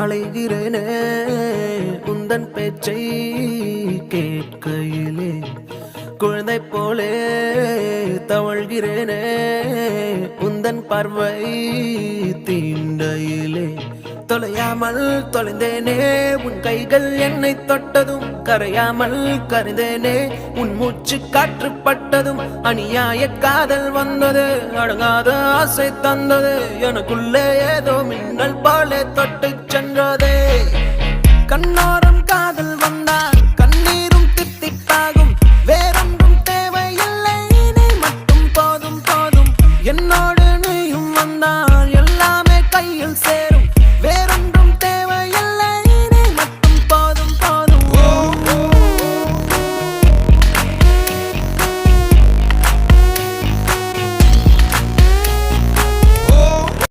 அலைகிறேனே உந்தன் பேச்சை கேட்கையிலே குழந்தை போலே தவழ்கிறேனே உந்தன் பார்வை தீண்டையிலே தொலையாமல் தொலைந்தேனே உன் கைகள் என்னை தொட்டதும் கரையாமல் கரைந்தேனே உன் மூச்சு காற்றுப்பட்டதும் அநியாய காதல் வந்தது அடங்காத ஆசை தந்தது எனக்குள்ளே ஏதோ மின்னல் போலே தொட்டு சென்றதே கண்ணோரம் காதல்